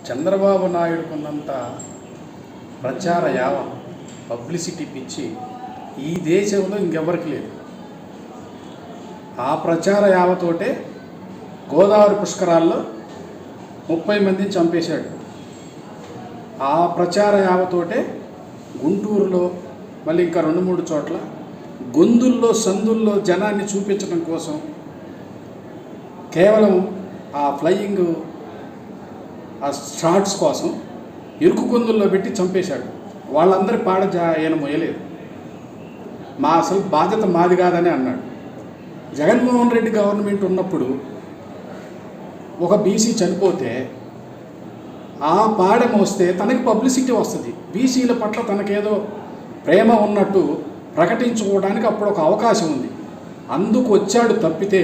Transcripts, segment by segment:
చంద్రబాబు నాయుడుకున్నంత ప్రచార యావ పబ్లిసిటీ పిచ్చి ఈ దేశంలో ఇంకెవరికి లేదు. ఆ ప్రచార యావతోటే గోదావరి పుష్కరాల్లో 30 మందిని చంపేశాడు. ఆ ప్రచార యావతోటే గుంటూరులో మళ్ళీ ఇంకా 2-3 చోట్ల గొంతుల్లో సందుల్లో జనాన్ని చూపించడం కోసం కేవలం ఆ ఫ్లయింగ్ ఆ షాట్స్ కోసం ఇరుకు గొంతుల్లో పెట్టి చంపేశాడు. వాళ్ళందరి పాడ ఆయన మొయ్యలేదు. అసలు బాధ్యత మాది కాదని అన్నాడు. జగన్మోహన్ రెడ్డి గవర్నమెంట్ ఉన్నప్పుడు ఒక బీసీ చనిపోతే ఆ పాడ మోస్తే తనకి పబ్లిసిటీ వస్తుంది. బీసీల పట్ల తనకేదో ప్రేమ ఉన్నట్టు ప్రకటించుకోవడానికి అప్పుడు ఒక అవకాశం ఉంది. అందుకు వచ్చాడు తప్పితే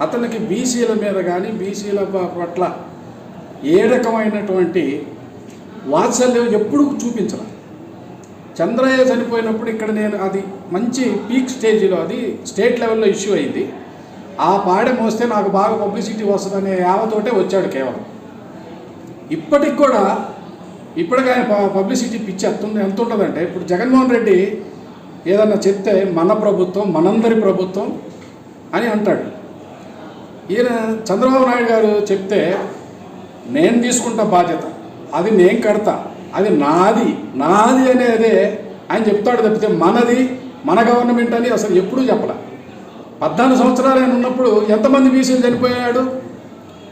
అతనికి బీసీల మీద కానీ బీసీల పట్ల ఏ రకమైనటువంటి వాత్సల్యం ఎప్పుడు చూపించలేదు. చంద్రయ్య చనిపోయినప్పుడు ఇక్కడ నేను అది మంచి పీక్ స్టేజ్లో అది స్టేట్ లెవెల్లో ఇష్యూ అయింది. ఆ పాడ మోస్తే నాకు బాగా పబ్లిసిటీ వస్తుందనే యావతోటే వచ్చాడు కేవలం. ఇప్పటికి కూడా ఆయన పబ్లిసిటీ పిచ్చి ఎంత ఉంటుందంటే ఇప్పుడు జగన్మోహన్ రెడ్డి ఏదన్నా చెప్తే మన ప్రభుత్వం మనందరి ప్రభుత్వం అని అంటాడు. ఈయన చంద్రబాబు నాయుడు గారు చెప్తే నేను తీసుకుంటా బాధ్యత, అది నేను కడతా, అది నాది అనేదే ఆయన చెప్తాడు తప్పితే మనది మన గవర్నమెంట్ అని అసలు ఎప్పుడూ చెప్పలే. 14 సంవత్సరాలు ఆయన ఉన్నప్పుడు ఎంతమంది బీసీలు చనిపోయాడు?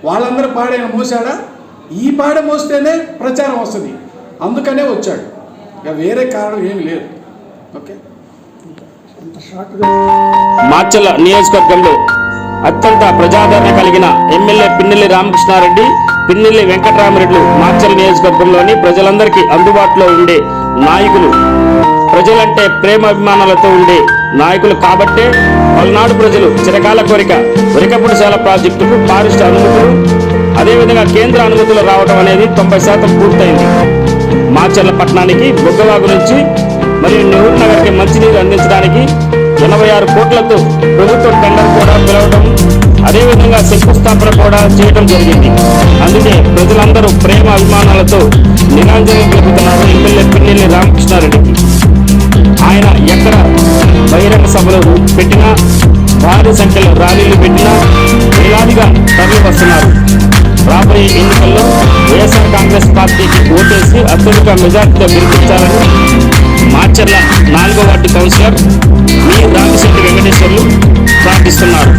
వాళ్ళందరూ పాడైన మోసాడా? ఈ పాడ మోస్తేనే ప్రచారం వస్తుంది, అందుకనే వచ్చాడు. ఇక వేరే కారణం ఏమి లేదు. ఓకే. మాచర్ల నియోజకవర్గంలో అత్యంత ప్రజాదరణ కలిగిన ఎమ్మెల్యే పిన్నెల్లి రామకృష్ణారెడ్డి, పిన్నెల్లి వెంకటరామరెడ్డి మాచర్ల నియోజకవర్గంలోని ప్రజలందరికీ అందుబాటులో ఉండే నాయకులు, ప్రజలంటే ప్రేమాభిమానాలతో ఉండే నాయకులు కాబట్టే పల్నాడు ప్రజలు చిరకాల కోరిక వెరకపుడిశాల ప్రాజెక్టుకు పారిశ్రామిక అనుమతులు, అదేవిధంగా కేంద్ర అనుమతులు రావడం అనేది 90% పూర్తయింది. మాచర్ల పట్టణానికి బొగ్గవాగు నుంచి మరియు నెహ్రూ నగర్కి మంచినీరు అందించడానికి 86 కోట్లతో ప్రభుత్వం టెండర్ కూడా పిలవడం, అదేవిధంగా శంకుస్థాపన కూడా చేయడం జరిగింది. అందుకే ప్రజలందరూ ప్రేమ అభిమానాలతో నిరాంజనం తెలుపుతున్నారు ఎమ్మెల్యే పిన్నెల్లి రామకృష్ణారెడ్డికి. ఆయన ఎక్కడ బహిరంగ సభలు పెట్టినా, భారీ సంఖ్యలో ర్యాలీలు పెట్టినా వేలాదిగా తరలి వస్తున్నారు. రాబోయే ఎన్నికల్లో వైఎస్ఆర్ కాంగ్రెస్ పార్టీకి ఓటేసి అత్యధిక మెజార్టీతో గెలిపించాలని మాచర్ల 4వ వార్డు కౌన్సిలర్ మీ రామిశెట్టి వెంకటేశ్వర్లు ప్రార్థిస్తున్నారు.